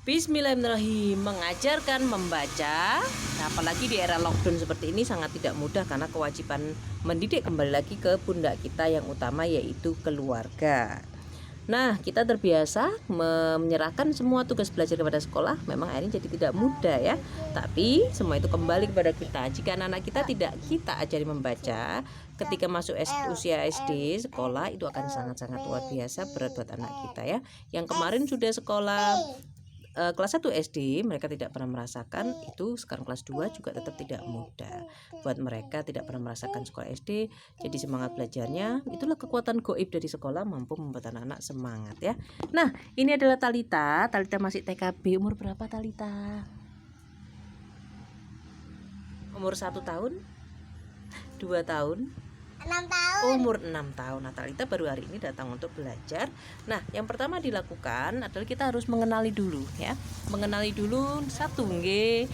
Bismillahirrahmanirrahim. Mengajarkan membaca, apalagi di era lockdown seperti ini sangat tidak mudah karena kewajiban mendidik kembali lagi ke pundak kita yang utama, yaitu keluarga. Nah, kita terbiasa menyerahkan semua tugas belajar kepada sekolah. Memang akhirnya jadi tidak mudah ya. Tapi semua itu kembali kepada kita. Jika anak-anak kita tidak kita ajari membaca, ketika masuk usia SD sekolah, itu akan sangat-sangat luar biasa berat buat anak kita ya. Yang kemarin sudah sekolah kelas 1 SD mereka tidak pernah merasakan itu, sekarang kelas 2 juga tetap tidak mudah buat mereka, tidak pernah merasakan sekolah SD, jadi semangat belajarnya. Itulah kekuatan gaib dari sekolah, mampu membuat anak-anak semangat ya. Nah, ini adalah Talita masih TKB. Umur berapa Talita? Umur 1 tahun, 2 tahun, 6 tahun. umur 6 tahun. Nah, Talita baru hari ini datang untuk belajar. Nah, yang pertama dilakukan adalah kita harus mengenali dulu ya. Mengenali dulu satu nilai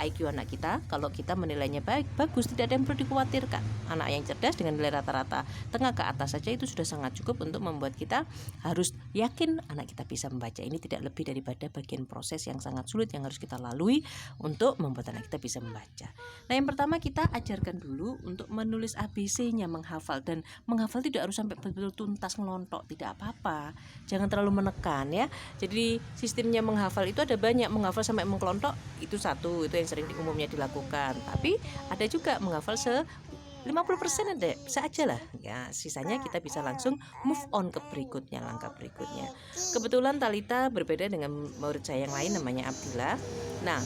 IQ anak kita. Kalau kita menilainya baik, bagus, tidak ada yang perlu dikhawatirkan. Anak yang cerdas dengan nilai rata-rata tengah ke atas saja itu sudah sangat cukup untuk membuat kita harus yakin anak kita bisa membaca. Ini tidak lebih daripada bagian proses yang sangat sulit yang harus kita lalui untuk membuat anak kita bisa membaca. Nah, yang pertama kita ajarkan dulu untuk menulis ABC-nya, menghafal. Dan menghafal tidak harus sampai betul-betul tuntas ngelontok, tidak apa-apa, jangan terlalu menekan ya. Jadi sistemnya menghafal itu ada banyak. Menghafal sampai mengkelontok itu satu, itu yang sering umumnya dilakukan. Tapi ada juga menghafal 50% ada, bisa aja lah ya, sisanya kita bisa langsung move on ke berikutnya, langkah berikutnya. Kebetulan Talita berbeda dengan murid saya yang lain, namanya Abdillah. Nah,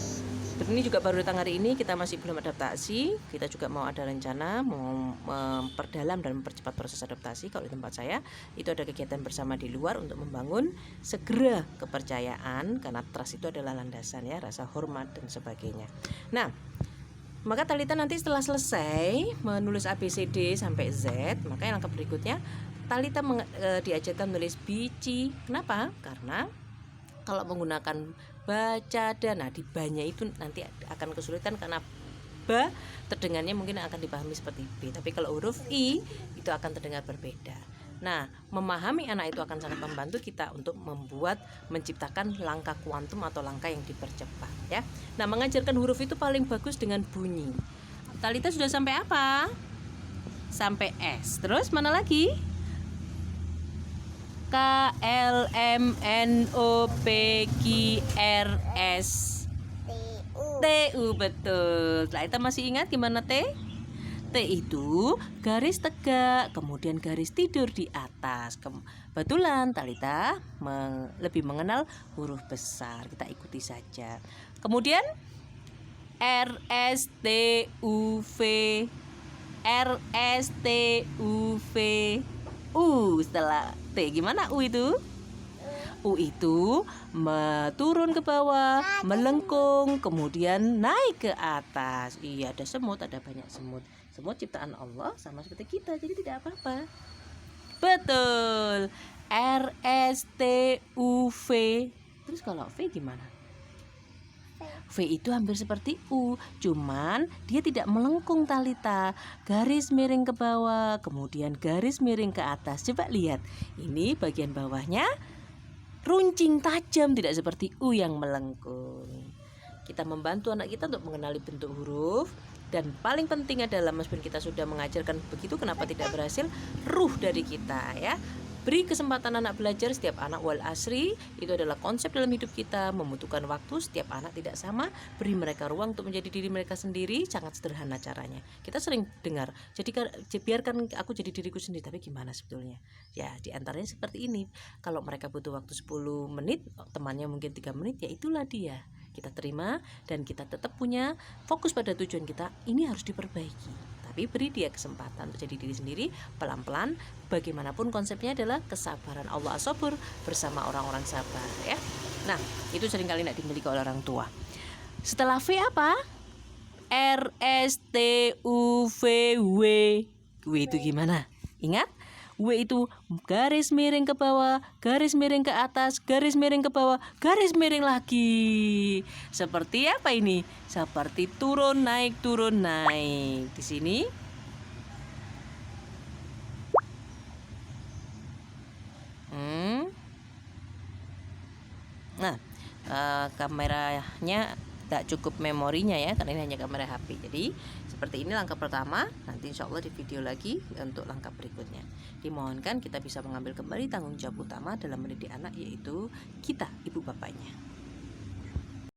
ini juga baru datang hari ini, kita masih belum adaptasi. Kita juga mau ada rencana mau memperdalam dan mempercepat proses adaptasi. Kalau di tempat saya itu ada kegiatan bersama di luar untuk membangun segera kepercayaan, karena trust itu adalah landasan ya, rasa hormat dan sebagainya. Nah, maka Talita nanti setelah selesai menulis ABCD sampai Z, maka yang langkah berikutnya Talita diajarkan menulis biji. Kenapa? Karena kalau menggunakan baca dan di ba-nya itu nanti akan kesulitan, karena ba terdengarnya mungkin akan dipahami seperti B, tapi kalau huruf I itu akan terdengar berbeda. Nah, memahami anak itu akan sangat membantu kita untuk menciptakan langkah kuantum atau langkah yang dipercepat ya. Nah, mengajarkan huruf itu paling bagus dengan bunyi. Talita sudah sampai apa? Sampai S. Terus mana lagi? K L M N O P Q R S T U. Betul. Talita masih ingat gimana T? T itu garis tegak, kemudian garis tidur di atas. Kebetulan Talita lebih mengenal huruf besar, kita ikuti saja. Kemudian R S T U V, R S T U V, U. Setelah T gimana U itu? U itu turun ke bawah, melengkung, kemudian naik ke atas. Iya, ada semut, ada banyak semut. Semut ciptaan Allah sama seperti kita, jadi tidak apa-apa. Betul. R S T U V. Terus kalau V gimana? V itu hampir seperti U, cuman dia tidak melengkung Talita. Garis miring ke bawah, kemudian garis miring ke atas. Coba lihat, ini bagian bawahnya runcing tajam, tidak seperti U yang melengkung. Kita membantu anak kita untuk mengenali bentuk huruf. Dan paling penting adalah, meskipun kita sudah mengajarkan begitu, kenapa tidak berhasil? Ruh dari kita ya. Beri kesempatan anak belajar. Setiap anak wal asri, itu adalah konsep dalam hidup kita, membutuhkan waktu. Setiap anak tidak sama, beri mereka ruang untuk menjadi diri mereka sendiri. Sangat sederhana caranya. Kita sering dengar, biarkan aku jadi diriku sendiri. Tapi gimana sebetulnya? Ya, diantaranya seperti ini. Kalau mereka butuh waktu 10 menit, temannya mungkin 3 menit, ya itulah dia. Kita terima dan kita tetap punya fokus pada tujuan kita. Ini harus diperbaiki, tapi beri dia kesempatan untuk jadi diri sendiri pelan-pelan. Bagaimanapun konsepnya adalah kesabaran. Allah as-sabur, bersama orang-orang sabar ya. Nah, itu seringkali tidak dimiliki oleh orang tua. Setelah V apa? R S T U V W. W itu gimana? Ingat? W itu garis miring ke bawah, garis miring ke atas, garis miring ke bawah, garis miring lagi. Seperti apa ini? Seperti turun naik Di sini Nah, kameranya tidak cukup memorinya ya, karena ini hanya kamera HP. Jadi seperti ini langkah pertama. Nanti insya Allah di video lagi untuk langkah berikutnya. Dimohonkan kita bisa mengambil kembali tanggung jawab utama dalam mendidik anak, yaitu kita, ibu bapaknya.